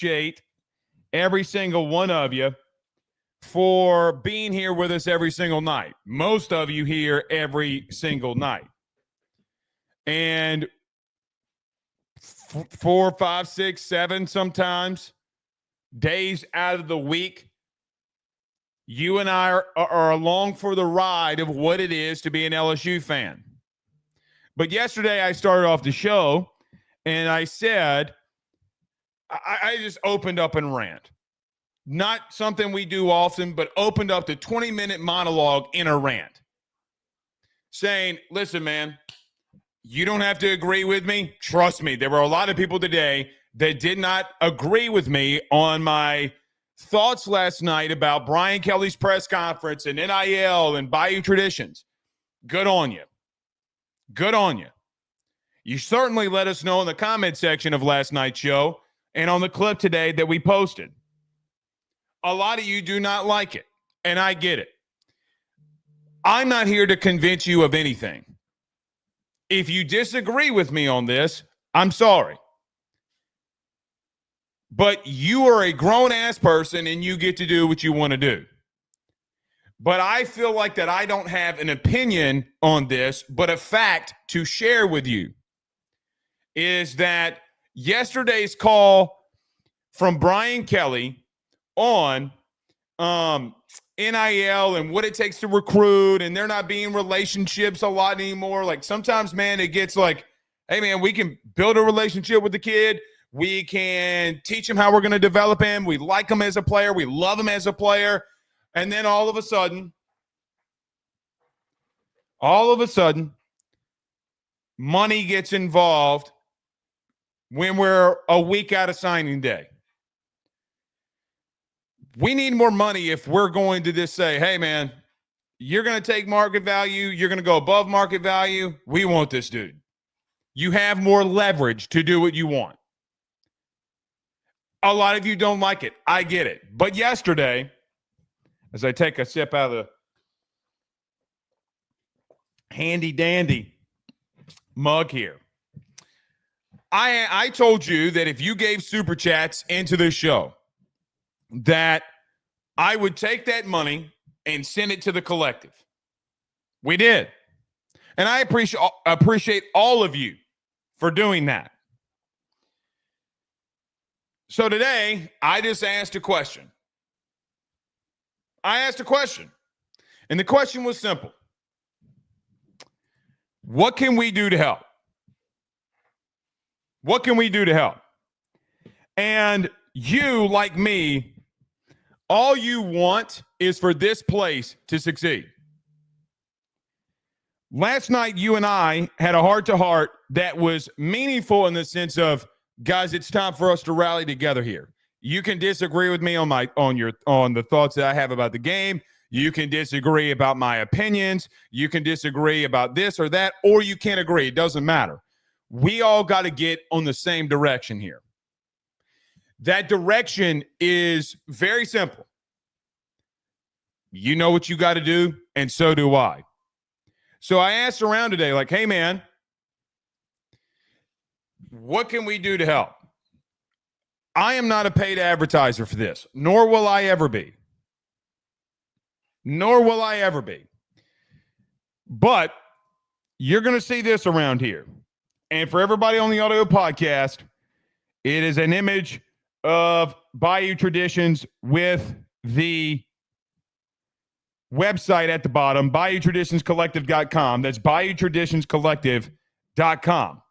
appreciate every single one of you for being here with us every single night. Most of you here every single night. And 4, 5, 6, 7 sometimes days out of the week, you and I are along for the ride of what it is to be an LSU fan. But yesterday I started off the show and I said, I just opened up and rant. Not something we do often, but opened up the 20-minute monologue in a rant. Saying, listen, man, you don't have to agree with me. Trust me, there were a lot of people today that did not agree with me on my thoughts last night about Brian Kelly's press conference and NIL and Bayou Traditions. Good on you. Good on you. You certainly let us know in the comment section of last night's show and on the clip today that we posted. A lot of you do not like it, and I get it. I'm not here to convince you of anything. If you disagree with me on this, I'm sorry. But you are a grown-ass person, and you get to do what you want to do. But I feel like that I don't have an opinion on this, but a fact to share with you is that yesterday's call from Brian Kelly on NIL and what it takes to recruit, and there not being relationships a lot anymore. Like sometimes, man, it gets like, hey, man, we can build a relationship with the kid. We can teach him how we're going to develop him. We like him as a player. We love him as a player. And then all of a sudden, money gets involved when we're a week out of signing day. We need more money if we're going to just say, hey, man, you're going to take market value. You're going to go above market value. We want this dude. You have more leverage to do what you want. A lot of you don't like it. I get it. But yesterday, as I take a sip out of the handy-dandy mug here, I told you that if you gave Super Chats into this show, that I would take that money and send it to the collective. We did. And I appreciate all of you for doing that. So today, I just asked a question. And the question was simple. What can we do to help? What can we do to help? And you, like me, all you want is for this place to succeed. Last night, you and I had a heart-to-heart that was meaningful in the sense of, guys, it's time for us to rally together here. You can disagree with me on the thoughts that I have about the game. You can disagree about my opinions. You can disagree about this or that, or you can't agree. It doesn't matter. We all got to get on the same direction here. That direction is very simple. You know what you got to do, and so do I. So I asked around today, like, hey, man, what can we do to help? I am not a paid advertiser for this, nor will I ever be. But you're going to see this around here. And for everybody on the audio podcast, it is an image of Bayou Traditions with the website at the bottom, BayouTraditionsCollective.com. That's BayouTraditionsCollective.com.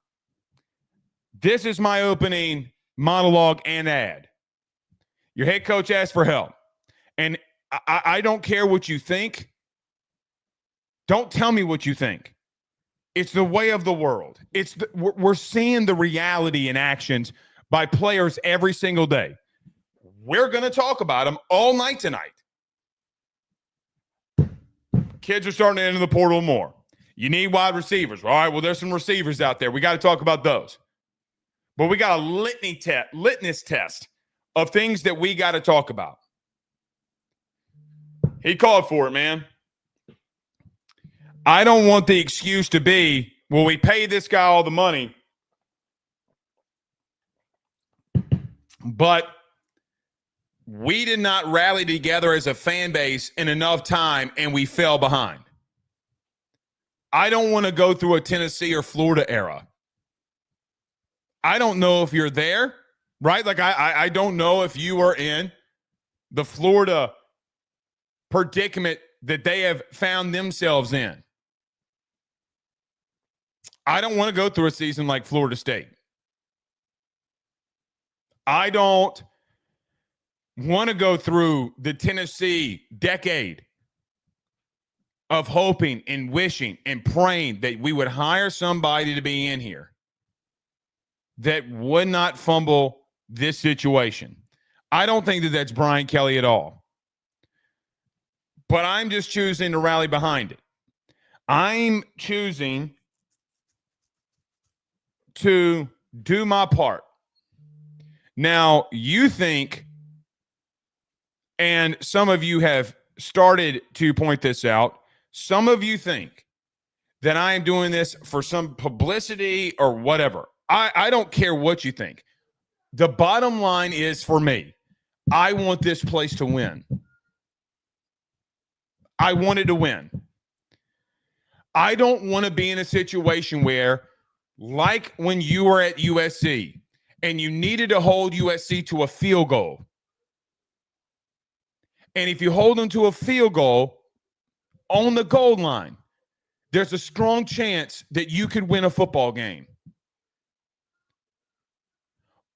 This is my opening monologue and ad. Your head coach asked for help. And I don't care what you think. Don't tell me what you think. It's the way of the world. We're seeing the reality in actions by players every single day. We're going to talk about them all night tonight. Kids are starting to enter the portal more. You need wide receivers. All right, well, there's some receivers out there. We got to talk about those. But we got a litmus test of things that we got to talk about. He called for it, man. I don't want the excuse to be, well, we pay this guy all the money, but we did not rally together as a fan base in enough time and we fell behind. I don't want to go through a Tennessee or Florida era. I don't know if you're there, right? Like I don't know if you are in the Florida predicament that they have found themselves in. I don't want to go through a season like Florida State. I don't want to go through the Tennessee decade of hoping and wishing and praying that we would hire somebody to be in here that would not fumble this situation. I don't think that that's Brian Kelly at all. But I'm just choosing to rally behind it. I'm choosing to do my part. Now, you think, and some of you have started to point this out, some of you think that I am doing this for some publicity or whatever. I don't care what you think. The bottom line is, for me, I want this place to win. I wanted to win. I don't want to be in a situation where, like when you were at USC and you needed to hold USC to a field goal. And if you hold them to a field goal on the goal line, there's a strong chance that you could win a football game.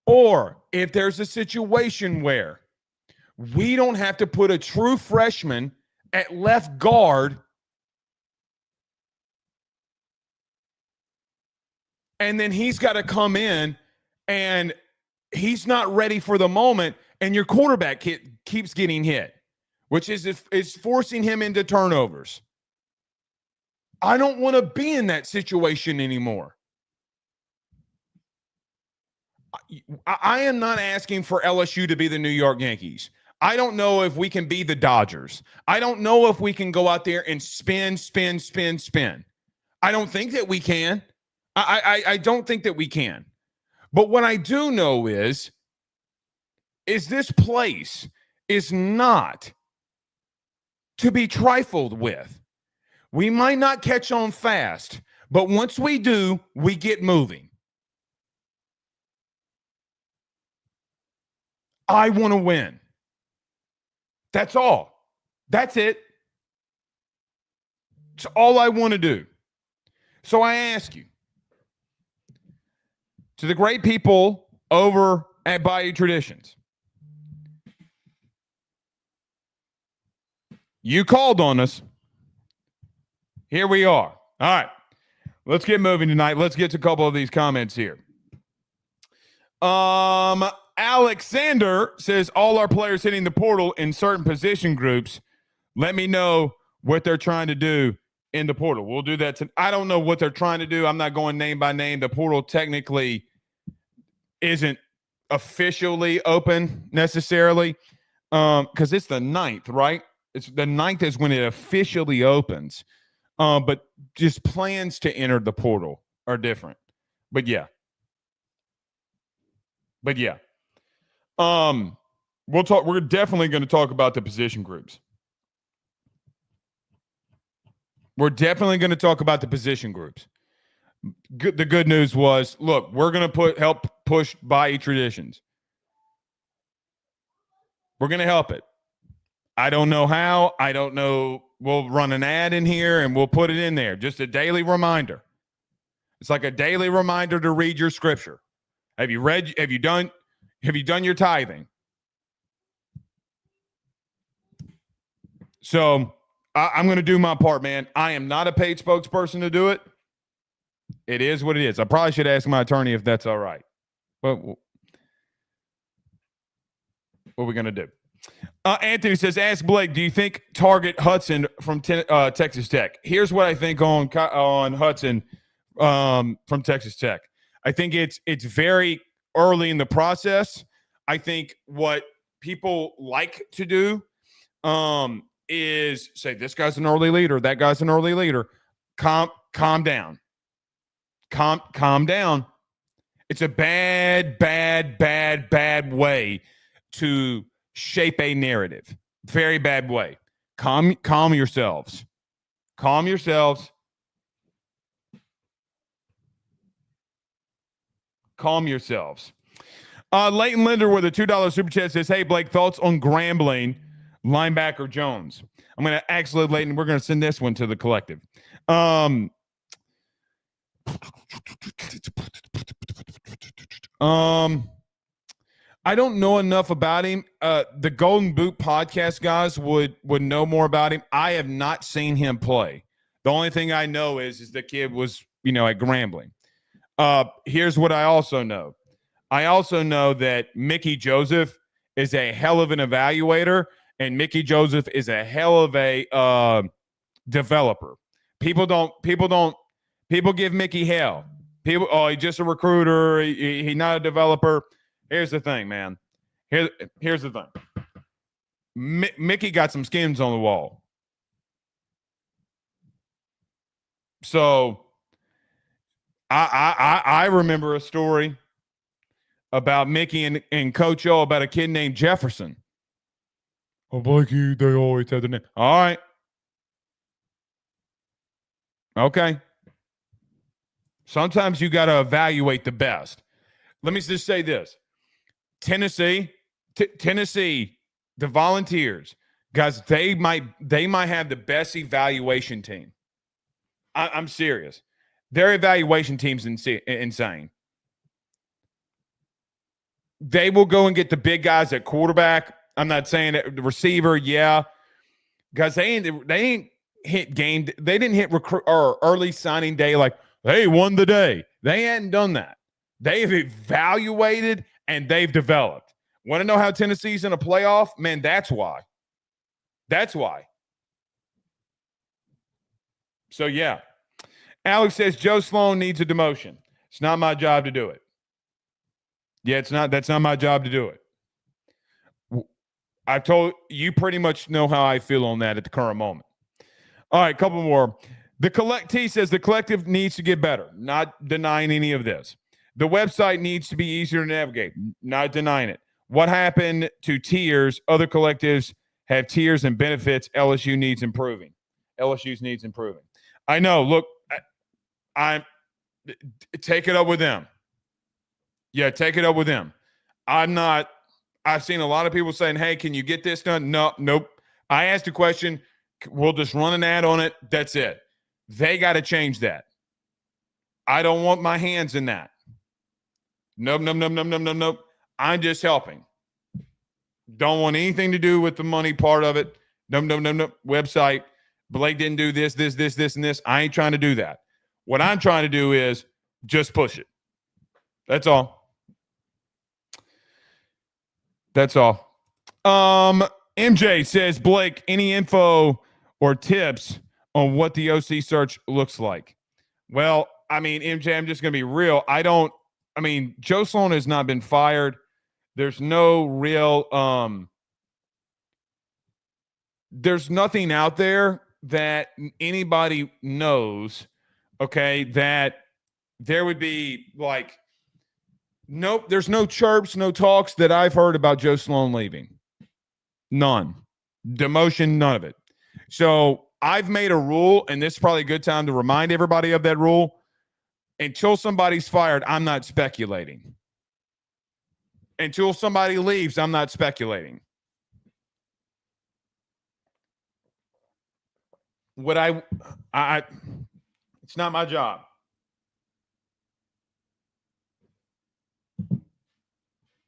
Or if there's a situation where we don't have to put a true freshman at left guard and then he's got to come in and he's not ready for the moment and your quarterback keeps getting hit, which is forcing him into turnovers. I don't want to be in that situation anymore. I am not asking for LSU to be the New York Yankees. I don't know if we can be the Dodgers. I don't know if we can go out there and spin. I don't think that we can. I don't think that we can. But what I do know is this place is not to be trifled with. We might not catch on fast, but once we do, we get moving. I want to win. That's all. That's it. It's all I want to do. So I ask you, to the great people over at Bayou Traditions, you called on us. Here we are. All right. Let's get moving tonight. Let's get to a couple of these comments here. Alexander says all our players hitting the portal in certain position groups. Let me know what they're trying to do in the portal. We'll do that. I don't know what they're trying to do. I'm not going name by name. The portal technically isn't officially open necessarily because it's the 9th, right? It's the 9th is when it officially opens. But just plans to enter the portal are different. But yeah. We'll talk. We're definitely going to talk about the position groups. The good news was, look, we're going to help push Bayou Traditions. We're going to help it. I don't know how. I don't know. We'll run an ad in here and we'll put it in there. Just a daily reminder. It's like a daily reminder to read your scripture. Have you done your tithing? So I'm going to do my part, man. I am not a paid spokesperson to do it. It is what it is. I probably should ask my attorney if that's all right. But what are we going to do? Anthony says, ask Blake, do you think target Hudson from Texas Tech? Here's what I think on Hudson from Texas Tech. I think it's very early in the process. I think what people like to do is say, this guy's an early leader, that guy's an early leader. Calm down. Calm down. It's a bad way to shape a narrative. Very bad way. Calm yourselves. Calm yourselves. Calm yourselves. Leighton Linder with a $2 super chat says, hey, Blake, thoughts on Grambling linebacker Jones? I'm going to actually, Leighton, we're going to send this one to the collective. I don't know enough about him. The Golden Boot podcast guys would know more about him. I have not seen him play. The only thing I know is the kid was, at Grambling. Here's what I also know. I also know that Mickey Joseph is a hell of an evaluator, and Mickey Joseph is a hell of a developer. People give Mickey hell. He's just a recruiter. He's not a developer. Here's the thing, man. Here's the thing. Mickey got some skins on the wall. So I remember a story about Mickey and Coach O about a kid named Jefferson. Oh, Blakey, they always have the name. All right. Okay. Sometimes you got to evaluate the best. Let me just say this. Tennessee, the Volunteers, guys, they might have the best evaluation team. I'm serious. Their evaluation team's insane. They will go and get the big guys at quarterback. I'm not saying that the receiver, yeah. Guys, they ain't hit game. They didn't hit recruit or early signing day like, hey, won the day. They hadn't done that. They've evaluated and they've developed. Want to know how Tennessee's in a playoff? Man, that's why. That's why. So, yeah. Alex says Joe Sloan needs a demotion. It's not my job to do it. Yeah, it's not. That's not my job to do it. I've told you pretty much know how I feel on that at the current moment. All right, couple more. T says the collective needs to get better. Not denying any of this. The website needs to be easier to navigate. Not denying it. What happened to tiers? Other collectives have tiers and benefits. LSU needs improving. LSU's needs improving. I know. Look, I'm take it up with them. Yeah, take it up with them. I've seen a lot of people saying, hey, can you get this done? No, nope. I asked a question. We'll just run an ad on it. That's it. They got to change that. I don't want my hands in that. Nope. I'm just helping. Don't want anything to do with the money part of it. Nope. Website. Blake didn't do this, and this. I ain't trying to do that. What I'm trying to do is just push it. That's all. MJ says, Blake, any info or tips on what the OC search looks like? Well, I mean, MJ, I'm just going to be real. Joe Sloan has not been fired. There's no real there's nothing out there that anybody knows, okay, that there would be like, nope, there's no chirps, no talks that I've heard about Joe Sloan leaving. None. Demotion, none of it. So I've made a rule, and this is probably a good time to remind everybody of that rule. Until somebody's fired, I'm not speculating. Until somebody leaves, I'm not speculating. It's not my job.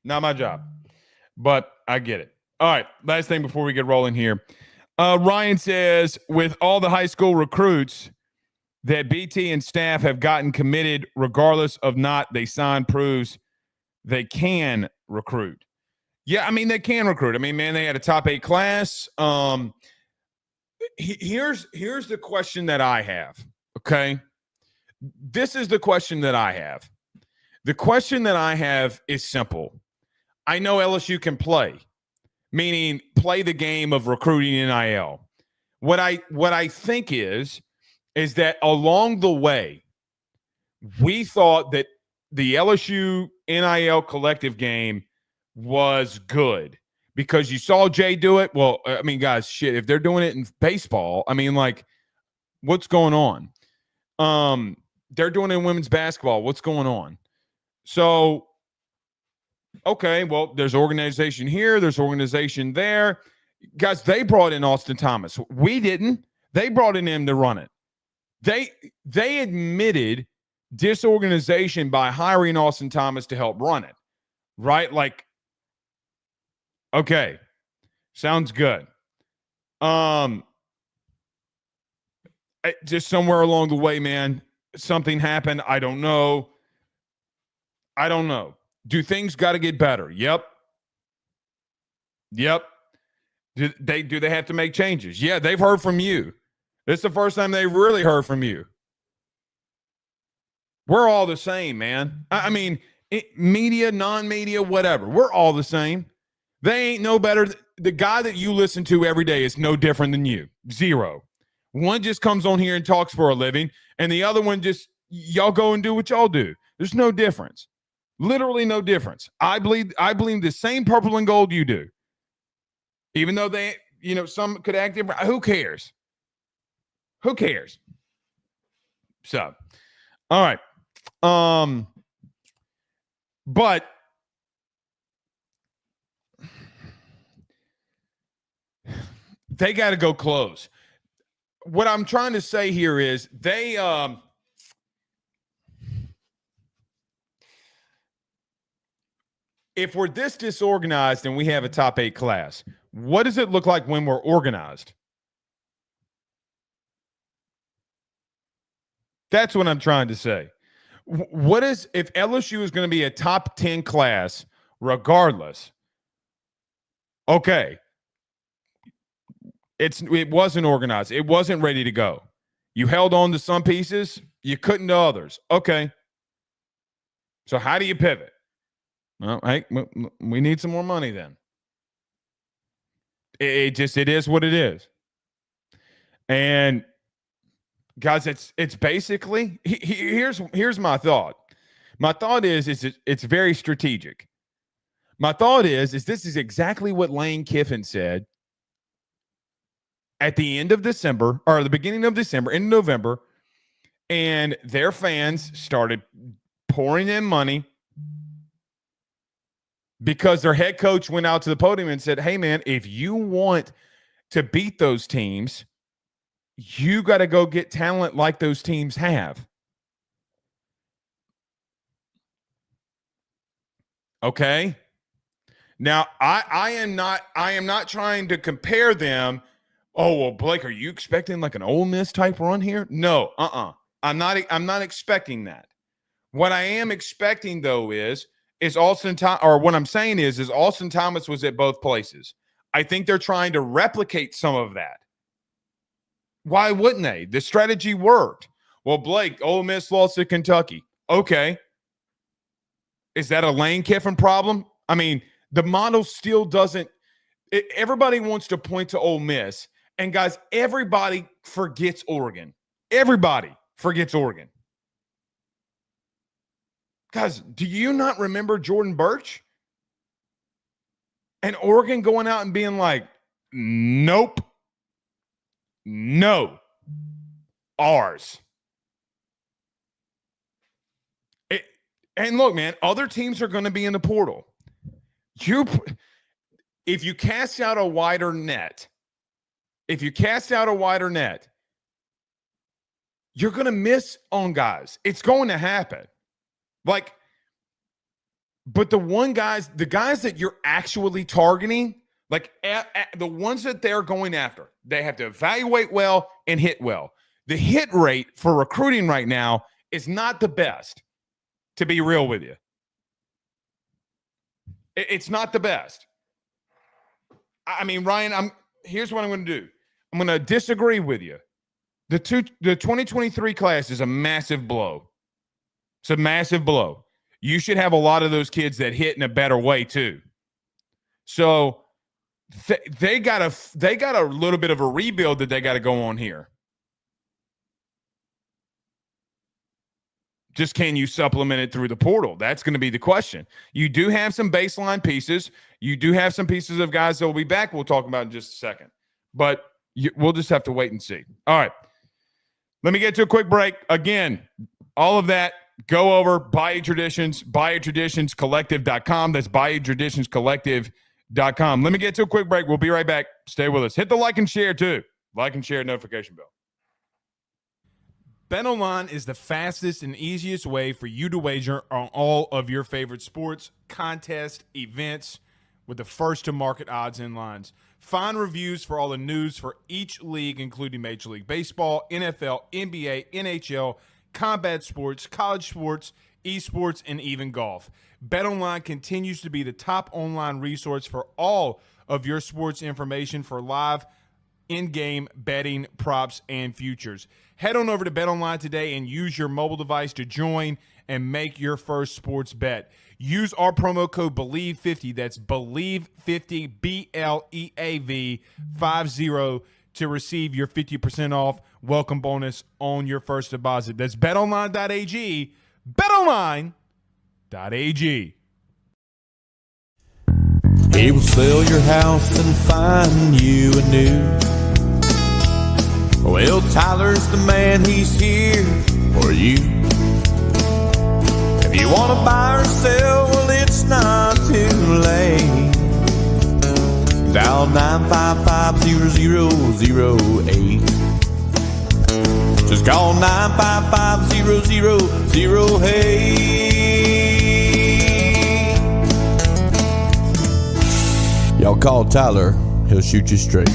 Not my job. But I get it. All right. Last thing before we get rolling here. Ryan says, with all the high school recruits that BT and staff have gotten committed, regardless of not they sign, proves they can recruit. Yeah, they can recruit. Man, they had a top 8 class. Here's the question that I have, okay? This is the question that I have. The question that I have is simple. I know LSU can play, meaning play the game of recruiting NIL. What I think is that along the way, we thought that the LSU NIL collective game was good because you saw Jay do it. Well, I mean, guys, shit, if they're doing it in baseball, I mean, like, what's going on? They're doing it in women's basketball. What's going on? So, okay, well, there's organization here, there's organization there. Guys, they brought in Austin Thomas. We didn't. They brought in him to run it. They admitted disorganization by hiring Austin Thomas to help run it. Right? Like, okay. Sounds good. Just somewhere along the way, man, something happened. I don't know. Do things got to get better? Yep. Do they have to make changes? Yeah, they've heard from you. This is the first time they've really heard from you. We're all the same, man. I mean, media, non-media, whatever. We're all the same. They ain't no better. The guy that you listen to every day is no different than you. Zero. One just comes on here and talks for a living, and the other one just, y'all go and do what y'all do. There's no difference. Literally no difference. I believe the same purple and gold you do. Even though they, some could act different. Who cares? So, all right. But they got to go close. What I'm trying to say here is they if we're this disorganized and we have a top 8 class, what does it look like when we're organized? That's what I'm trying to say. What is, if LSU is going to be a top 10 class regardless? Okay. It wasn't organized. It wasn't ready to go. You held on to some pieces, you couldn't to others. Okay. So how do you pivot? Well, hey, we need some more money then. It is what it is. And guys, it's basically, here's my thought. My thought is it's very strategic. My thought is this is exactly what Lane Kiffin said at the end of December, or the beginning of December, in November, and their fans started pouring in money because their head coach went out to the podium and said, hey, man, if you want to beat those teams, you got to go get talent like those teams have. Okay? Now, I am not trying to compare them. Oh, well, Blake, are you expecting like an Ole Miss type run here? No, I'm not expecting that. What I am expecting, though, is Austin Thomas, or what I'm saying is Austin Thomas was at both places. I think they're trying to replicate some of that. Why wouldn't they? The strategy worked. Well, Blake, Ole Miss lost to Kentucky. Okay. Is that a Lane Kiffin problem? I mean, the model still doesn't. Everybody wants to point to Ole Miss. And, guys, everybody forgets Oregon. Everybody forgets Oregon. Guys, do you not remember Jordan Birch? And Oregon going out and being like, nope. No. Ours. And look, man, other teams are going to be in the portal. If you cast out a wider net, you're going to miss on guys. It's going to happen. Like, but the guys that you're actually targeting, like the ones that they're going after, they have to evaluate well and hit well. The hit rate for recruiting right now is not the best, to be real with you. It's not the best. I mean, Ryan, here's what I'm going to do. I'm going to disagree with you. The 2023 class is a massive blow. It's a massive blow. You should have a lot of those kids that hit in a better way too. So they got a little bit of a rebuild that they got to go on here. Just can you supplement it through the portal? That's going to be the question. You do have some baseline pieces. You do have some pieces of guys that will be back. We'll talk about in just a second. But we'll just have to wait and see. All right. Let me get to a quick break. Again, all of that, go over Bayou Traditions, BayouTraditionsCollective.com. That's BayouTraditionsCollective.com. Let me get to a quick break. We'll be right back. Stay with us. Hit the like and share, too. Like and share notification bell. BetOnline is the fastest and easiest way for you to wager on all of your favorite sports, contests, events with the first-to-market odds and lines. Find reviews for all the news for each league, including Major League Baseball, NFL, NBA, NHL, combat sports, college sports, esports, and even golf. BetOnline continues to be the top online resource for all of your sports information for live in-game betting, props, and futures. Head on over to BetOnline today and use your mobile device to join and make your first sports bet. Use our promo code BELIEVE50, that's BELIEVE50, BLEAV 50, to receive your 50% off welcome bonus on your first deposit. That's betonline.ag, betonline.ag. He will sell your house and find you a new. Well, Tyler's the man, he's here for you. If you want to buy or sell, well, it's not too late. Dial 955-0008. Just call 955-0008. Y'all call Tyler, he'll shoot you straight.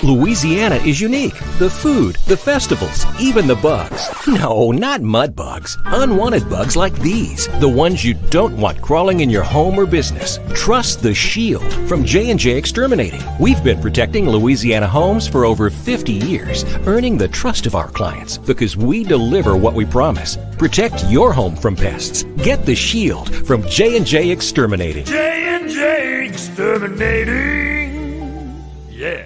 Louisiana is unique. The food, the festivals, even the bugs. No, not mud bugs. Unwanted bugs like these. The ones you don't want crawling in your home or business. Trust the Shield from J&J Exterminating. We've been protecting Louisiana homes for over 50 years, earning the trust of our clients because we deliver what we promise. Protect your home from pests. Get the Shield from J&J Exterminating. J&J Exterminating. Yeah.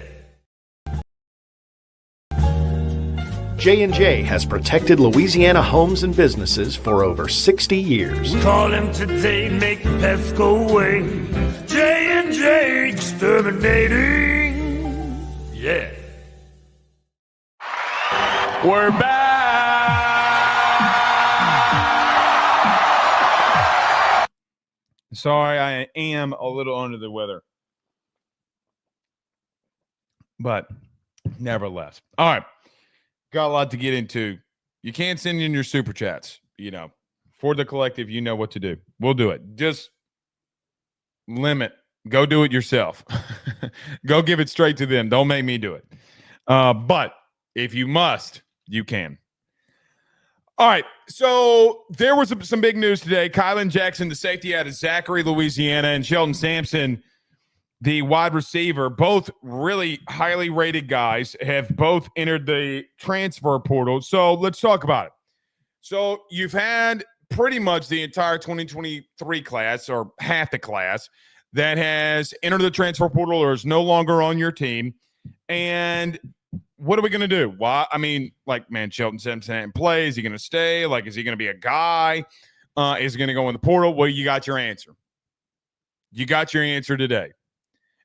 J&J has protected Louisiana homes and businesses for over 60 years. Call him today, make the pests go away. J&J Exterminating. Yeah. We're back. Sorry, I am a little under the weather. But nevertheless. All right. Got a lot to get into. You can't send in your super chats, for the collective. You know what to do. We'll do it. Just limit. Go do it yourself. Go give it straight to them. Don't make me do it. But if you must, you can. All right. So there was some big news today. Kylan Jackson, the safety out of Zachary, Louisiana, and Shelton Sampson, the wide receiver, both really highly rated guys, have both entered the transfer portal. So let's talk about it. So you've had pretty much the entire 2023 class, or half the class, that has entered the transfer portal or is no longer on your team. And what are we going to do? Why? I mean, Shelton Sampson play. Is he going to stay? Is he going to be a guy? Is he going to go in the portal? Well, you got your answer. You got your answer today.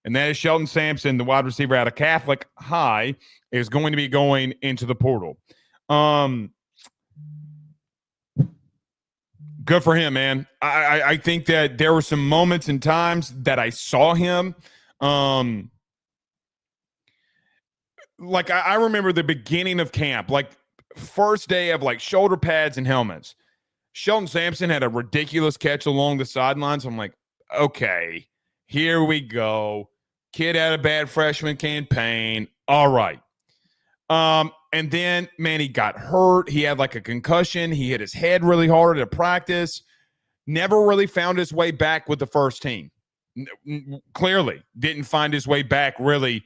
And that is Shelton Sampson, the wide receiver out of Catholic High, is going to be going into the portal. Good for him, man. I think that there were some moments and times that I saw him. I remember the beginning of camp, first day of shoulder pads and helmets. Shelton Sampson had a ridiculous catch along the sidelines. I'm like, okay, here we go. Kid had a bad freshman campaign. All right. And then, man, he got hurt. He had a concussion. He hit his head really hard at practice. Never really found his way back with the first team. Clearly didn't find his way back really.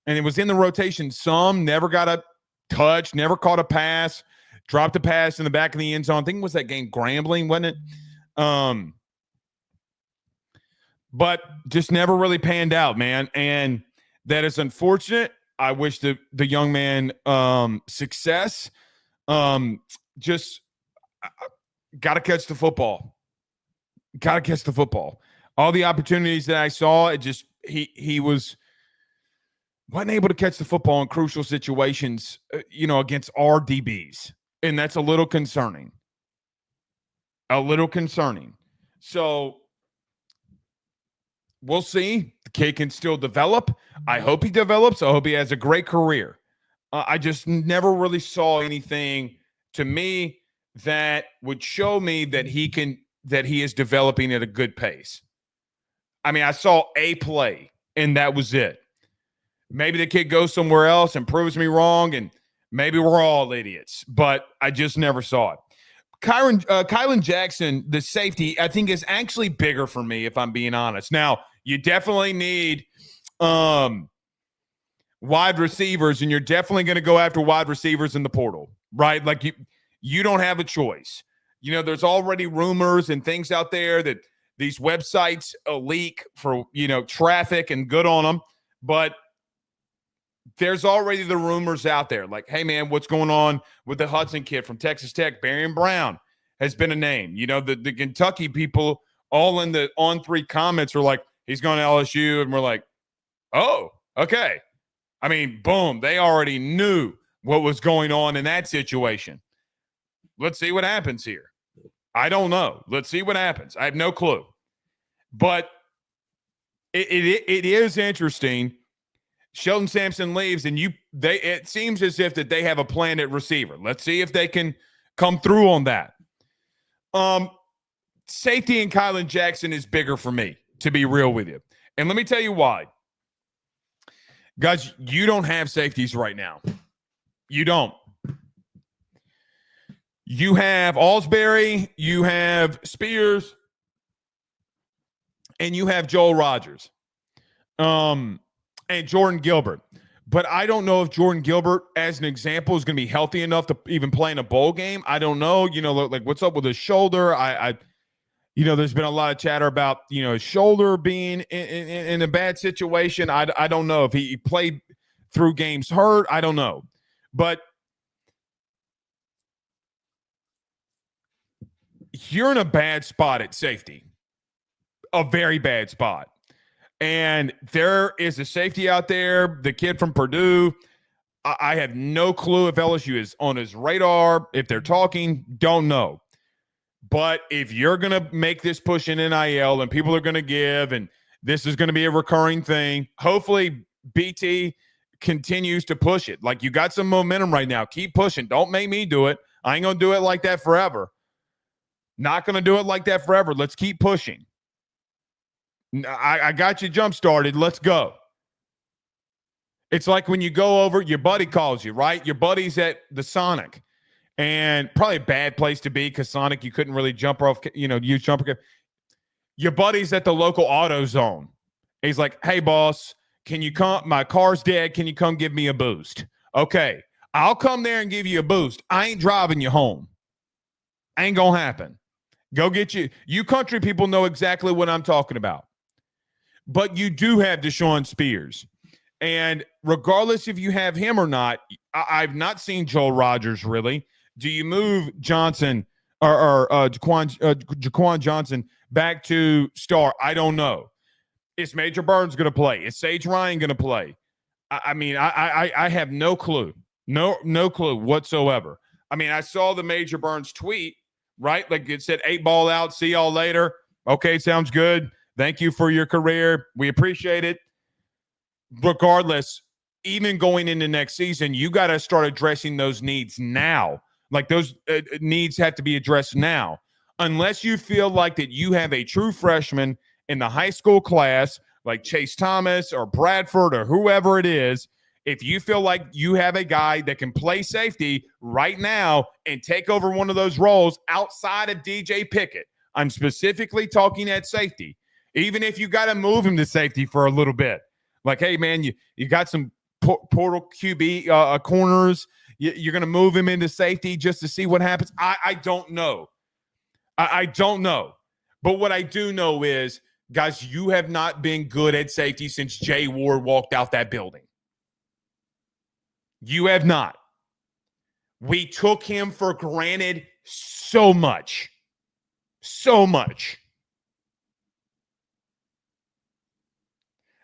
And it was in the rotation some, never got a touch, never caught a pass, dropped a pass in the back of the end zone. I think it was that game Grambling, wasn't it? But just never really panned out, man. And that is unfortunate. I wish the young man success. Just Got to catch the football. Got to catch the football. All the opportunities that I saw, it just he wasn't able to catch the football in crucial situations, against our DBs, and that's a little concerning. A little concerning. So we'll see. The kid can still develop. I hope he develops. I hope he has a great career. I just never really saw anything to me that would show me that he is developing at a good pace. I mean, I saw a play, and that was it. Maybe the kid goes somewhere else and proves me wrong, and maybe we're all idiots, but I just never saw it. Kylan Jackson, the safety, I think is actually bigger for me, if I'm being honest. Now, you definitely need wide receivers, and you're definitely going to go after wide receivers in the portal, right? Like you don't have a choice. There's already rumors and things out there that these websites leak for, traffic, and good on them. But there's already the rumors out there like, hey, man, what's going on with the Hudson kid from Texas Tech? Barian Brown has been a name. The Kentucky people all in the On3 comments are like, he's going to LSU. And we're like, oh, okay. I mean, boom, they already knew what was going on in that situation. Let's see what happens here. I don't know. Let's see what happens. I have no clue. But it is interesting. Sheldon Sampson leaves, and it seems as if that they have a plan at receiver. Let's see if they can come through on that. Safety in Kylan Jackson is bigger for me, to be real with you. And let me tell you why. Guys, you don't have safeties right now. You don't. You have Alsbury, you have Spears, and you have Joel Rogers. And Jordan Gilbert. But I don't know if Jordan Gilbert, as an example, is going to be healthy enough to even play in a bowl game. I don't know. Like what's up with his shoulder? There's been a lot of chatter about, his shoulder being in a bad situation. I don't know if he played through games hurt. I don't know. But you're in a bad spot at safety. A very bad spot. And there is a safety out there, the kid from Purdue. I have no clue if LSU is on his radar. If they're talking, don't know. But if you're going to make this push in NIL and people are going to give, and this is going to be a recurring thing, hopefully BT continues to push it. Like, you got some momentum right now. Keep pushing. Don't make me do it. I ain't going to do it like that forever. Not going to do it like that forever. Let's keep pushing. I got you jump started. Let's go. It's like when you go over, your buddy calls you, right? Your buddy's at the Sonic, and probably a bad place to be because Sonic, you couldn't really jump off, use jumper. Your buddy's at the local AutoZone. He's like, hey, boss, can you come? My car's dead. Can you come give me a boost? Okay, I'll come there and give you a boost. I ain't driving you home. Ain't going to happen. Go get you. You country people know exactly what I'm talking about. But you do have Deshaun Spears. And regardless if you have him or not, I've not seen Joel Rogers really. Do you move Johnson or Jaquan Johnson back to star? I don't know. Is Major Burns going to play? Is Sage Ryan going to play? I have no clue. No clue whatsoever. I mean, I saw the Major Burns tweet, right? Like it said, 8 ball out. See y'all later. Okay, sounds good. Thank you for your career. We appreciate it. Regardless, even going into next season, you got to start addressing those needs now. Like those needs have to be addressed now. Unless you feel like that you have a true freshman in the high school class, like Chase Thomas or Bradford or whoever it is, if you feel like you have a guy that can play safety right now and take over one of those roles outside of DJ Pickett, I'm specifically talking at safety. Even if you got to move him to safety for a little bit. Like, hey, man, you got some portal QB corners. You're going to move him into safety just to see what happens. I don't know. I don't know. But what I do know is, guys, you have not been good at safety since Jay Ward walked out that building. You have not. We took him for granted so much. So much.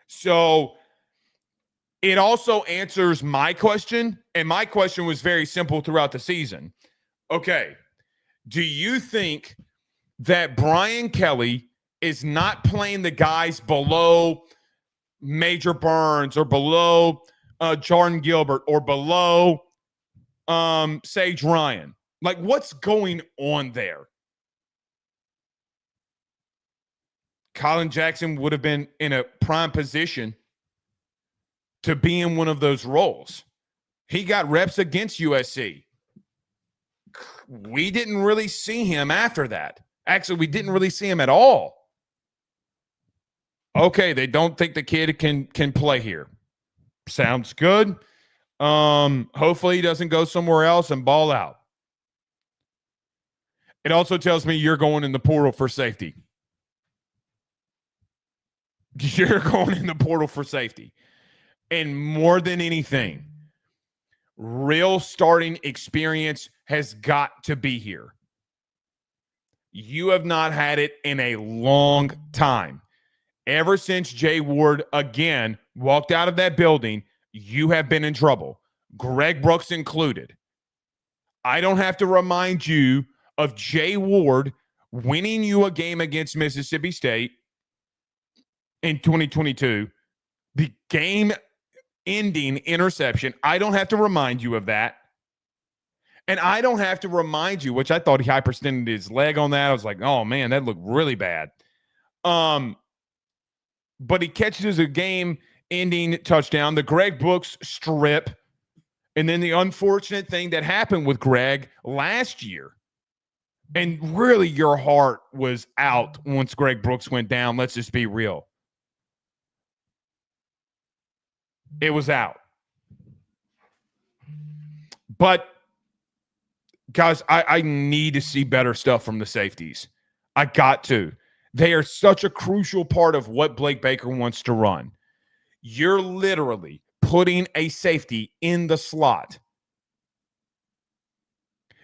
So it also answers my question, and my question was very simple throughout the season. Okay, do you think that Brian Kelly is not playing the guys below Major Burns or below Jordan Gilbert or below Sage Ryan? Like, what's going on there? Colin Jackson would have been in a prime position to be in one of those roles. He got reps against USC. We didn't really see him after that. Actually, we didn't really see him at all. Okay, they don't think the kid can play here. Sounds good. Hopefully he doesn't go somewhere else and ball out. It also tells me you're going in the portal for safety. You're going in the portal for safety. And more than anything, real starting experience has got to be here. You have not had it in a long time. Ever since Jay Ward, again, walked out of that building, you have been in trouble. Greg Brooks included. I don't have to remind you of Jay Ward winning you a game against Mississippi State in 2022. The game-ending interception. I don't have to remind you of that. And I don't have to remind you, which I thought he hyperextended his leg on that. I was like, oh, man, that looked really bad. But he catches a game-ending touchdown, the Greg Brooks strip, and then the unfortunate thing that happened with Greg last year. And really, your heart was out once Greg Brooks went down. Let's just be real. It was out. But, guys, I need to see better stuff from the safeties. I got to. They are such a crucial part of what Blake Baker wants to run. You're literally putting a safety in the slot.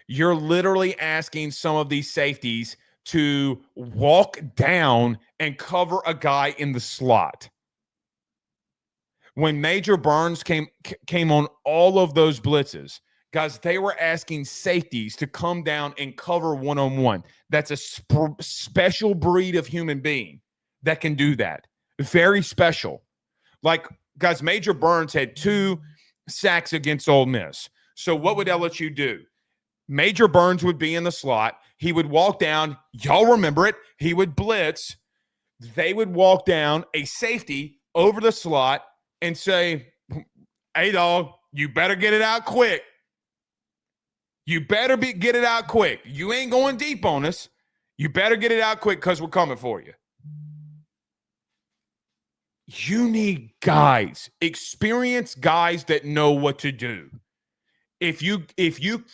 You're literally asking some of these safeties to walk down and cover a guy in the slot. When Major Burns came on all of those blitzes, guys, they were asking safeties to come down and cover one-on-one. That's a special breed of human being that can do that. Very special. Like, guys, Major Burns had 2 sacks against Ole Miss. So what would LSU do? Major Burns would be in the slot. He would walk down. Y'all remember it. He would blitz. They would walk down, a safety over the slot, and say, hey, dog, you better get it out quick. You better get it out quick. You ain't going deep on us. You better get it out quick because we're coming for you. You need guys, experienced guys that know what to do. If you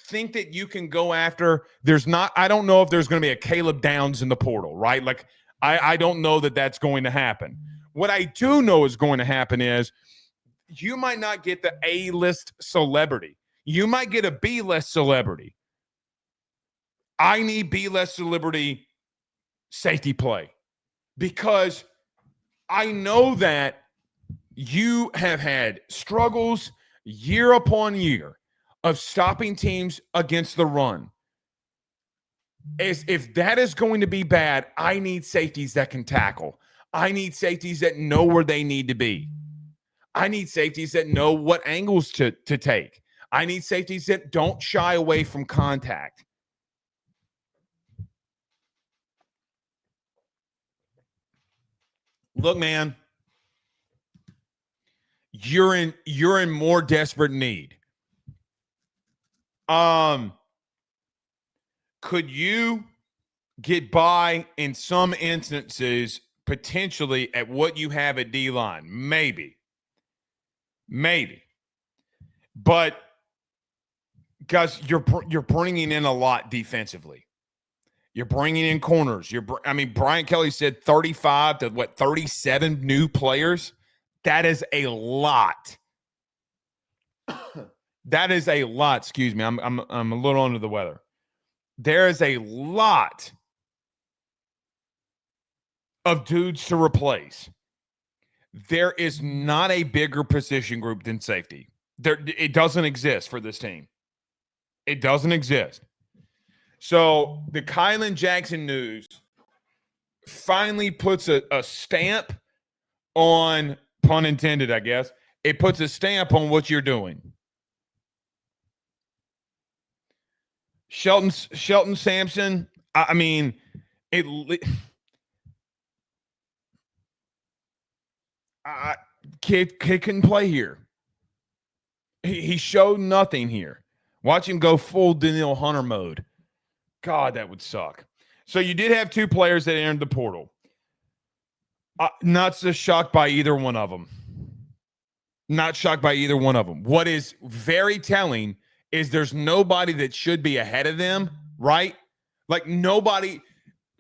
think that you can go after, I don't know if there's going to be a Caleb Downs in the portal, right? Like, I don't know that that's going to happen. What I do know is going to happen is you might not get the A-list celebrity. You might get a B-list celebrity. I need B-list celebrity safety play because I know that you have had struggles year upon year of stopping teams against the run. If that is going to be bad, I need safeties that can tackle. I need safeties that know where they need to be. I need safeties that know what angles to take. I need safeties that don't shy away from contact. Look, man, you're in more desperate need. Could you get by in some instances potentially at what you have at D-line? Maybe. But guys, you're bringing in a lot defensively. You're bringing in corners. Brian Kelly said 35 to 37 new players. That is a lot. That is a lot. Excuse me. I'm a little under the weather. there is a lot of dudes to replace. There is not a bigger position group than safety. It doesn't exist for this team. It doesn't exist. So the Kylan Jackson news finally puts a stamp on, pun intended, I guess. It puts a stamp on what you're doing. Shelton Sampson, I mean, kid couldn't play here. He showed nothing here. Watch him go full Daniil Hunter mode. God, that would suck. So you did have two players that entered the portal. Not so shocked by either one of them. Not shocked by either one of them. What is very telling is there's nobody that should be ahead of them, right? Like nobody.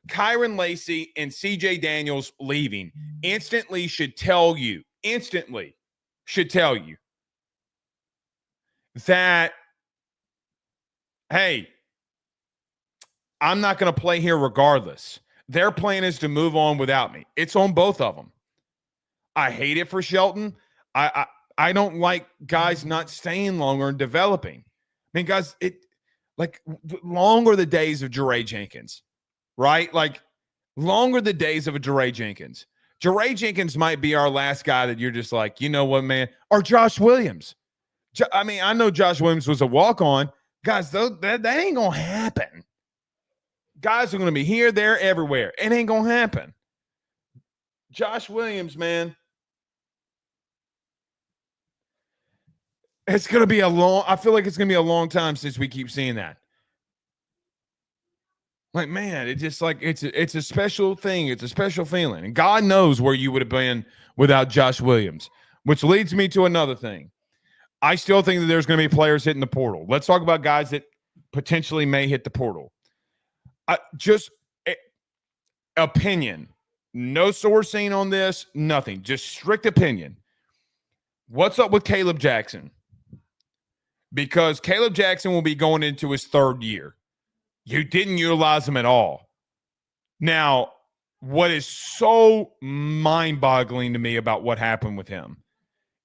Kyron Lacey and CJ Daniels leaving instantly should tell you that, hey, I'm not going to play here regardless. Their plan is to move on without me. It's on both of them. I hate it for Shelton. I don't like guys not staying longer and developing. I mean, guys, long are the days of Jeray Jenkins, right? Like, long are the days of a Jeray Jenkins. Jeray Jenkins might be our last guy that you're just like, you know what, man? Or Josh Williams. I mean, I know Josh Williams was a walk-on. Guys, that ain't going to happen. Guys are going to be here, there, everywhere. It ain't going to happen. Josh Williams, man. It's going to be I feel like it's going to be a long time since we keep seeing that. Like, man, it's just like, it's a special thing. It's a special feeling. And God knows where you would have been without Josh Williams, which leads me to another thing. I still think that there's going to be players hitting the portal. Let's talk about guys that potentially may hit the portal. Opinion. No sourcing on this, nothing. Just strict opinion. What's up with Caleb Jackson? Because Caleb Jackson will be going into his third year. You didn't utilize him at all. Now, what is so mind-boggling to me about what happened with him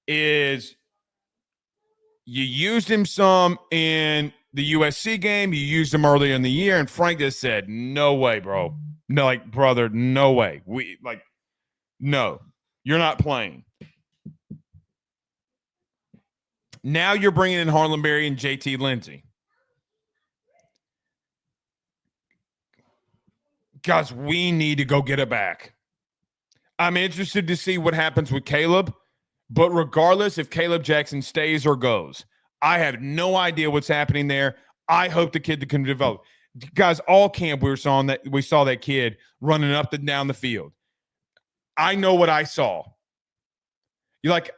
is you used him some in the USC game. You used him earlier in the year, and Frank just said, no way, bro. No, like, brother, no way. No, you're not playing. Now you're bringing in Harlan Berry and JT Lindsey. Guys, we need to go get it back. I'm interested to see what happens with Caleb, but regardless if Caleb Jackson stays or goes, I have no idea what's happening there. I hope the kid can develop. Guys, all camp we saw that kid running up and down the field. I know what I saw. You're like,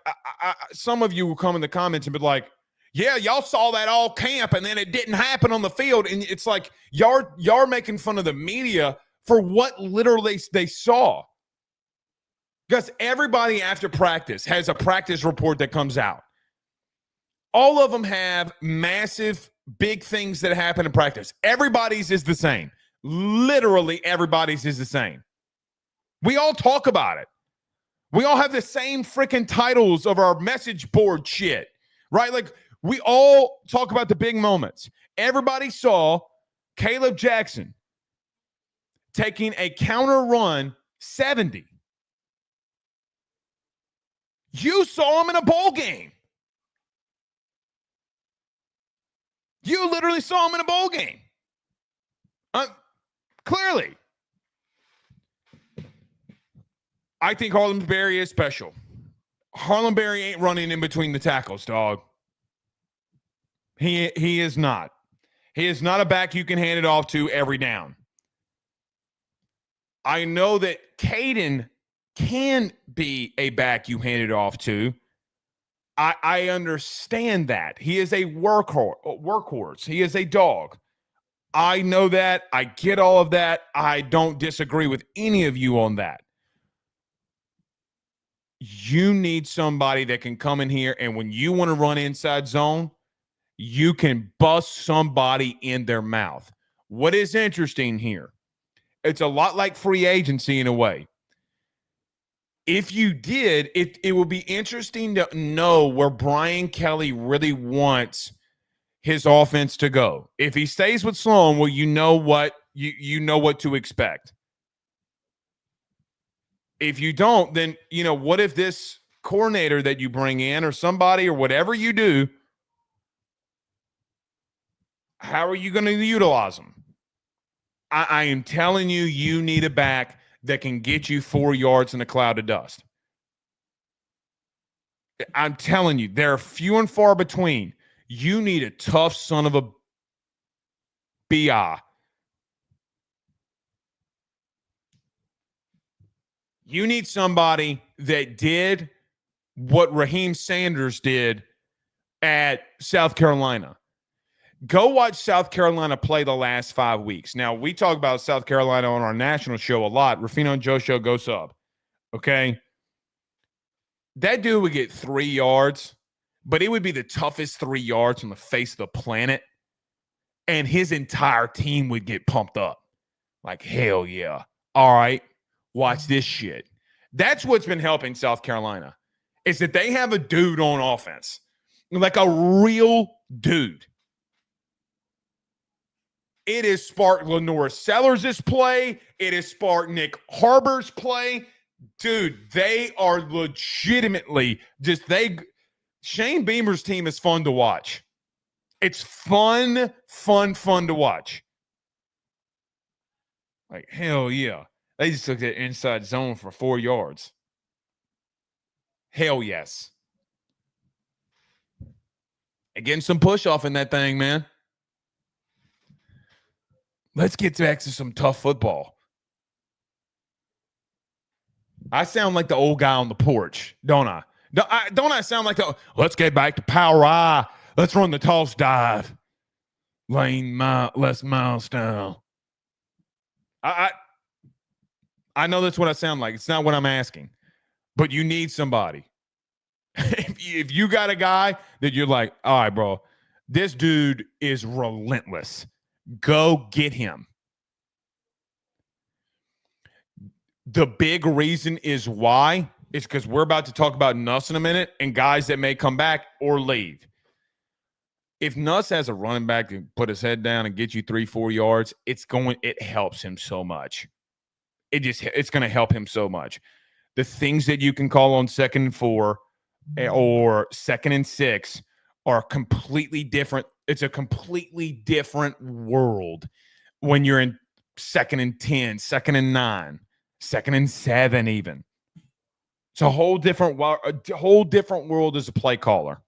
some of you will come in the comments and be like, yeah, y'all saw that all camp and then it didn't happen on the field. And it's like, y'all making fun of the media for what literally they saw. Because everybody after practice has a practice report that comes out. All of them have massive, big things that happen in practice. Everybody's is the same. Literally everybody's is the same. We all talk about it. We all have the same freaking titles of our message board shit, right? Like, we all talk about the big moments. Everybody saw Caleb Jackson taking a counter run 70. You saw him in a bowl game. You literally saw him in a bowl game. Clearly. I think Harlan Berry is special. Harlan Berry ain't running in between the tackles, dog. He is not. He is not a back you can hand it off to every down. I know that Caden can be a back you hand it off to. I understand that. He is a workhorse. He is a dog. I know that. I get all of that. I don't disagree with any of you on that. You need somebody that can come in here, and when you want to run inside zone, you can bust somebody in their mouth. what is interesting here, it's a lot like free agency in a way. If you did, it would be interesting to know where Brian Kelly really wants his offense to go. If he stays with Sloan, well, you know what to expect. If you don't, then what if this coordinator that you bring in or somebody or whatever you do, how are you going to utilize them? I am telling you, you need a back that can get you 4 yards in a cloud of dust. I'm telling you, they're few and far between. You need a tough son of a BI. You need somebody that did what Raheem Sanders did at South Carolina. Go watch South Carolina play the last 5 weeks. Now, we talk about South Carolina on our national show a lot. Rufino and Joe show, go sub. Okay? That dude would get 3 yards, but it would be the toughest 3 yards on the face of the planet, and his entire team would get pumped up. Like, hell yeah. All right, watch this shit. That's what's been helping South Carolina, is that they have a dude on offense, like a real dude. It is sparked Lenora Sellers' play. It is sparked Nick Harbor's play. Dude, they are legitimately Shane Beamer's team is fun to watch. It's fun to watch. Like, hell yeah. They just took that inside zone for 4 yards. Hell yes. And getting some push off in that thing, man. Let's get back to some tough football. I sound like the old guy on the porch, don't I? Don't I sound like let's get back to power I. Let's run the toss dive. Les Miles style. I know that's what I sound like. It's not what I'm asking. But you need somebody. If you got a guy that you're like, all right, bro, this dude is relentless. Go get him. The big reason is why is because we're about to talk about Nuss in a minute and guys that may come back or leave. If Nuss has a running back to put his head down and get you 3-4 yards, it helps him so much. It's going to help him so much. The things that you can call on 2nd and 4 or 2nd and 6 are completely different. It's a completely different world when you're in 2nd and 10, 2nd and 9, 2nd and 7 even. It's a whole different world as a play caller.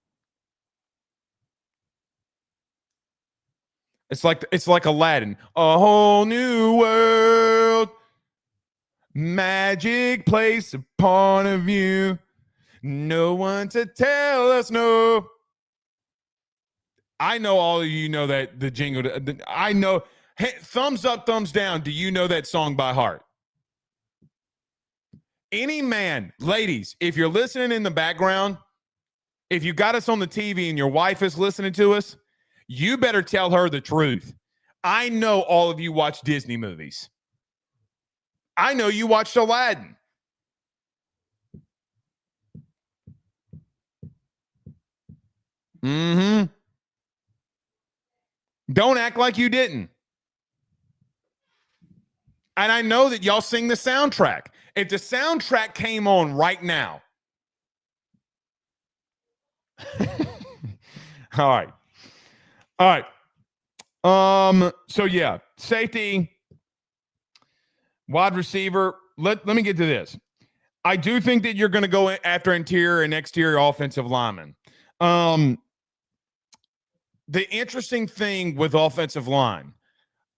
It's like Aladdin. A whole new world. Magic place upon a view. No one to tell us no. I know all of you know that the jingle. I know. Hey, thumbs up, thumbs down. Do you know that song by heart? Any man, ladies, if you're listening in the background, if you got us on the TV and your wife is listening to us, you better tell her the truth. I know all of you watch Disney movies. I know you watched Aladdin. Mm-hmm. Don't act like you didn't. And I know that y'all sing the soundtrack. If the soundtrack came on right now. All right. So yeah, safety, wide receiver. Let me get to this. I do think that you're going to go after interior and exterior offensive linemen. The interesting thing with offensive line,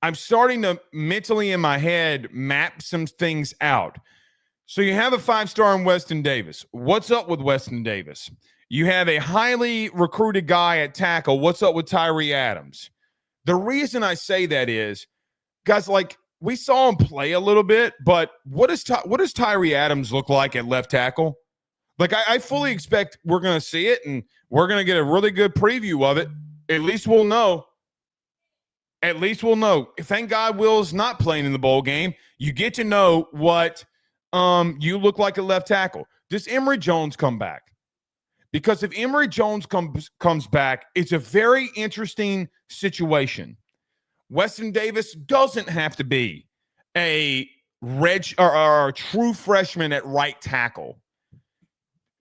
I'm starting to mentally in my head map some things out. So you have a 5-star in Weston Davis. What's up with Weston Davis? You have a highly recruited guy at tackle. What's up with Tyree Adams? The reason I say that is, guys, like, we saw him play a little bit, but what does Tyree Adams look like at left tackle? Like, I fully expect we're going to see it, and we're going to get a really good preview of it. At least we'll know. At least we'll know. Thank God Will's not playing in the bowl game. You get to know what you look like at left tackle. Does Emory Jones come back? Because if Emory Jones comes back, it's a very interesting situation. Weston Davis doesn't have to be a or a true freshman at right tackle.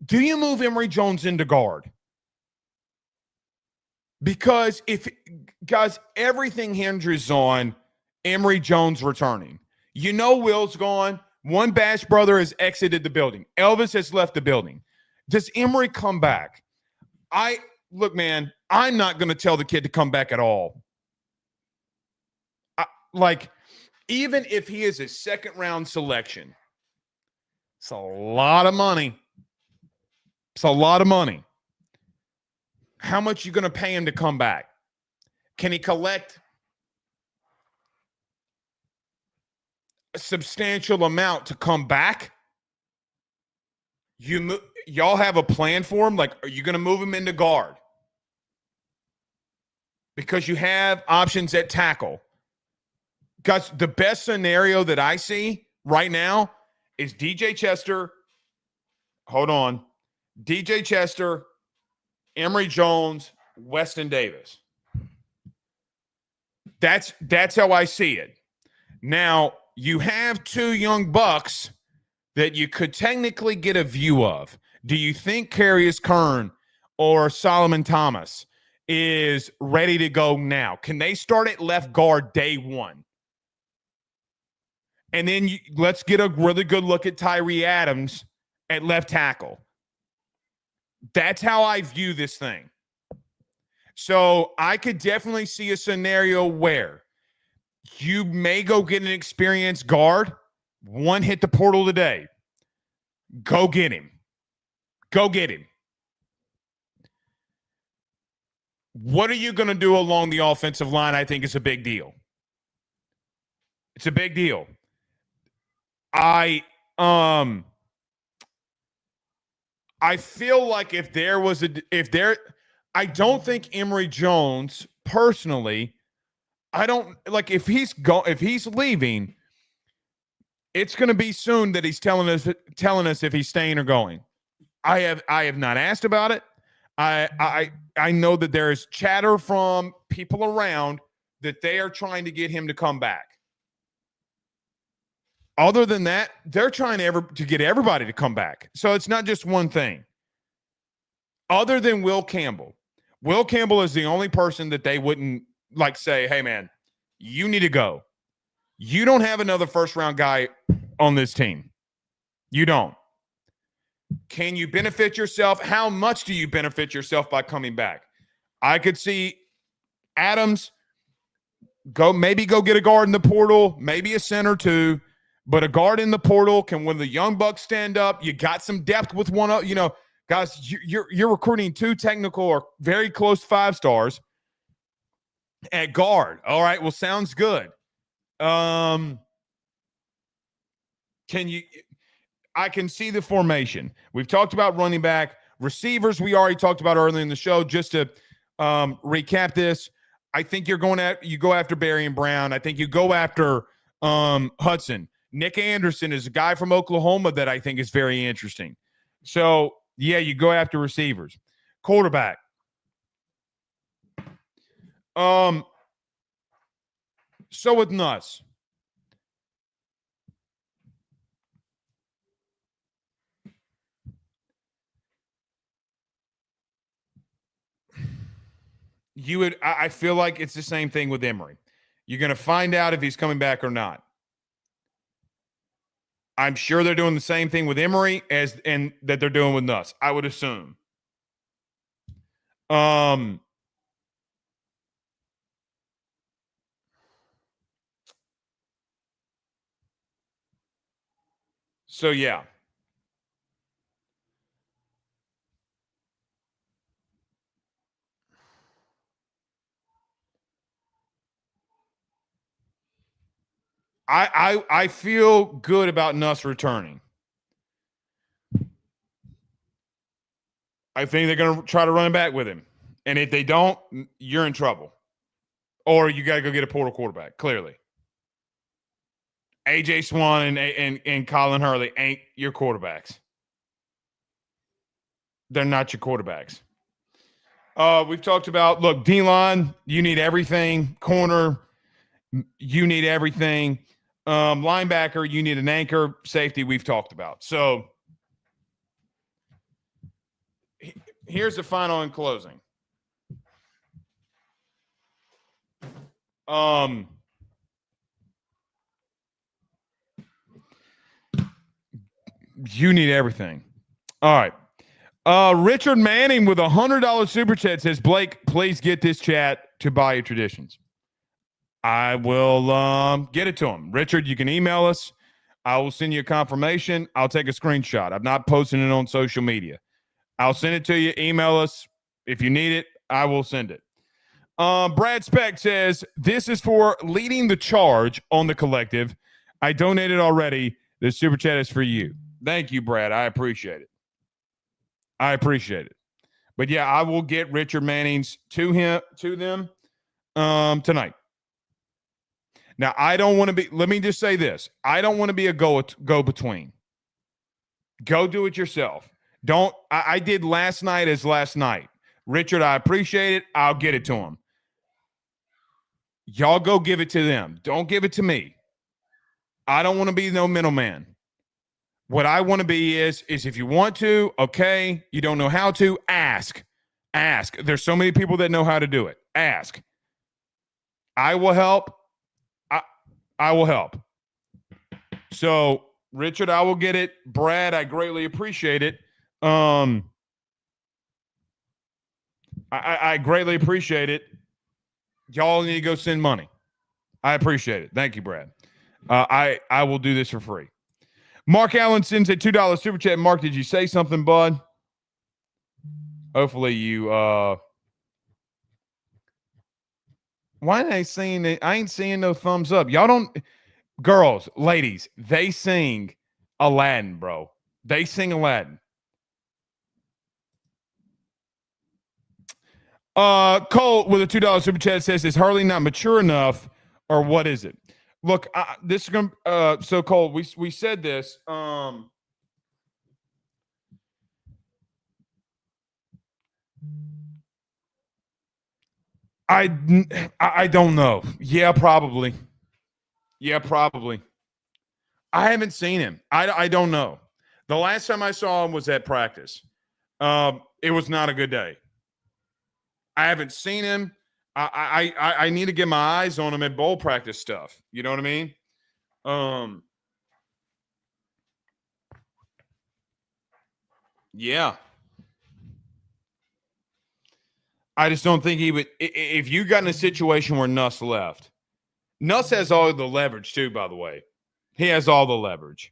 Do you move Emory Jones into guard? Because guys, everything hinges on Emory Jones returning. You know Will's gone. One Bash brother has exited the building. Elvis has left the building. Does Emory come back? Look, man, I'm not going to tell the kid to come back at all. Even if he is a second-round selection, it's a lot of money. It's a lot of money. How much are you going to pay him to come back? Can he collect a substantial amount to come back? Y'all have a plan for him? Like, are you going to move him into guard? Because you have options at tackle. Guys, the best scenario that I see right now is DJ Chester. Hold on. DJ Chester, Emory Jones, Weston Davis. That's how I see it. Now, you have two young bucks that you could technically get a view of. Do you think Carius Kern or Solomon Thomas is ready to go now? Can they start at left guard day one? And then let's get a really good look at Tyree Adams at left tackle. That's how I view this thing. So I could definitely see a scenario where you may go get an experienced guard. One hit the portal today. Go get him. Go get him. What are you going to do along the offensive line? I think it's a big deal. It's a big deal. I feel like I don't think Emory Jones personally, if he's leaving, it's going to be soon that he's telling us if he's staying or going. I have not asked about it. I know that there is chatter from people around that they are trying to get him to come back. Other than that, they're trying to get everybody to come back. So it's not just one thing. Other than Will Campbell. Will Campbell is the only person that they wouldn't say, hey, man, you need to go. You don't have another first-round guy on this team. You don't. Can you benefit yourself? How much do you benefit yourself by coming back? I could see Adams go get a guard in the portal, maybe a center too. But a guard in the portal can, when the young bucks stand up, you got some depth with one up. Guys, you're recruiting two technical or very close 5-stars at guard. All right, well, sounds good. I can see the formation. We've talked about running back. Receivers, we already talked about earlier in the show. Just to recap this, I think you go after Barry and Brown. I think you go after Hudson. Nick Anderson is a guy from Oklahoma that I think is very interesting. So, yeah, you go after receivers. Quarterback. So with Nuss. I feel like it's the same thing with Emory. You're going to find out if he's coming back or not. I'm sure they're doing the same thing with Emory and that they're doing with Nuss, I would assume. So yeah. I feel good about Nuss returning. I think they're going to try to run it back with him. And if they don't, you're in trouble. Or you got to go get a portal quarterback, clearly. A.J. Swan and Colin Hurley ain't your quarterbacks. They're not your quarterbacks. We've talked about, look, D-line, you need everything. Corner, you need everything. Linebacker, you need an anchor. Safety, we've talked about. So here's the final and closing. You need everything. All right. Richard Manning with $100 super chat says, Blake, please get this chat to Bayou Traditions. I will get it to him. Richard, you can email us. I will send you a confirmation. I'll take a screenshot. I'm not posting it on social media. I'll send it to you. Email us. If you need it, I will send it. Brad Speck says, this is for leading the charge on the collective. I donated already. The super chat is for you. Thank you, Brad. I appreciate it. But yeah, I will get Richard Manning's to them tonight. Now, I don't want to be, let me just say this. I don't want to be a go-between. Go do it yourself. I did last night as last night. Richard, I appreciate it. I'll get it to him. Y'all go give it to them. Don't give it to me. I don't want to be no middleman. What I want to be is if you want to, okay. You don't know how to, ask. There's so many people that know how to do it. Ask. I will help. I will help. So, Richard, I will get it. Brad, I greatly appreciate it. I greatly appreciate it. Y'all need to go send money. I appreciate it. Thank you, Brad. I will do this for free. Mark Allen sends a $2 super chat. Mark, did you say something, bud? Hopefully you why ain't I seeing it? I ain't seeing no thumbs up. Y'all don't, girls, ladies, they sing Aladdin, bro. They sing Aladdin. Cole with a $2 super chat says, is Hurley not mature enough, or what is it? Look, this is going to so Cole, we said this. I don't know. Yeah, probably. I haven't seen him. I don't know. The last time I saw him was at practice. It was not a good day. I haven't seen him. I need to get my eyes on him at bowl practice stuff. You know what I mean? Yeah. I just don't think he would. If you got in a situation where Nuss left, Nuss has all the leverage too, by the way. He has all the leverage.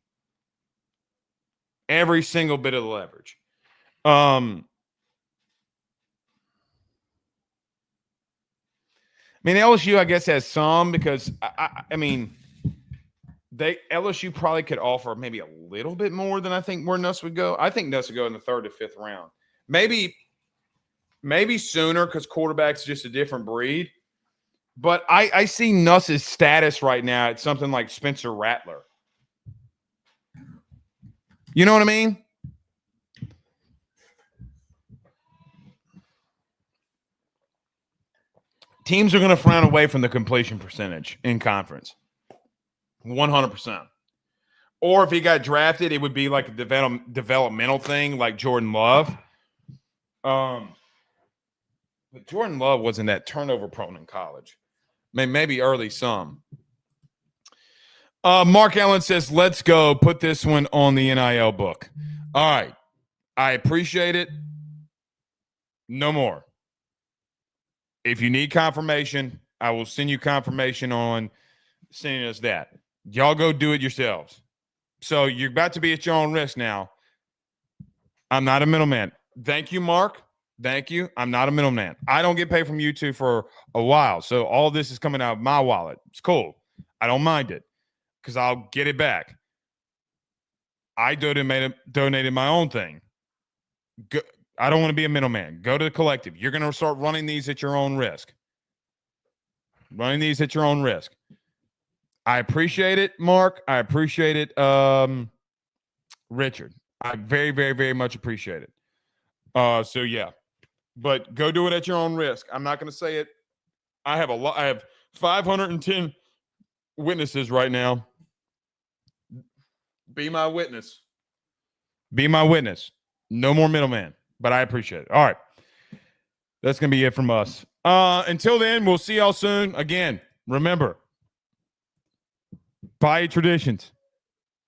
Every single bit of the leverage. I mean, LSU, I guess, has some because, I mean, LSU probably could offer maybe a little bit more than I think where Nuss would go. I think Nuss would go in the 3rd to 5th round. Maybe sooner because quarterback's just a different breed. But I see Nuss's status right now at something like Spencer Rattler. You know what I mean? Teams are going to frown away from the completion percentage in conference. 100%. Or if he got drafted, it would be like a developmental thing like Jordan Love. But Jordan Love wasn't that turnover prone in college. Maybe early some. Mark Allen says, let's go. Put this one on the NIL book. All right. I appreciate it. No more. If you need confirmation, I will send you confirmation on sending us that. Y'all go do it yourselves. So you're about to be at your own risk now. I'm not a middleman. Thank you, Mark. Thank you. I'm not a middleman. I don't get paid from YouTube for a while. So all this is coming out of my wallet. It's cool. I don't mind it because I'll get it back. I donated my own thing. I don't want to be a middleman. Go to the collective. You're going to start running these at your own risk. Running these at your own risk. I appreciate it, Mark. I appreciate it, Richard. I very, very, very much appreciate it. So yeah, but go do it at your own risk. I'm not going to say it. I have 510 witnesses right now. Be my witness. Be my witness. No more middleman, but I appreciate it. All right. That's going to be it from us. Until then, we'll see y'all soon. Again, remember, buy your traditions.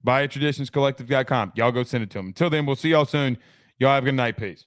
Buy your traditionscollective.com. Y'all go send it to them. Until then, we'll see y'all soon. Y'all have a good night. Peace.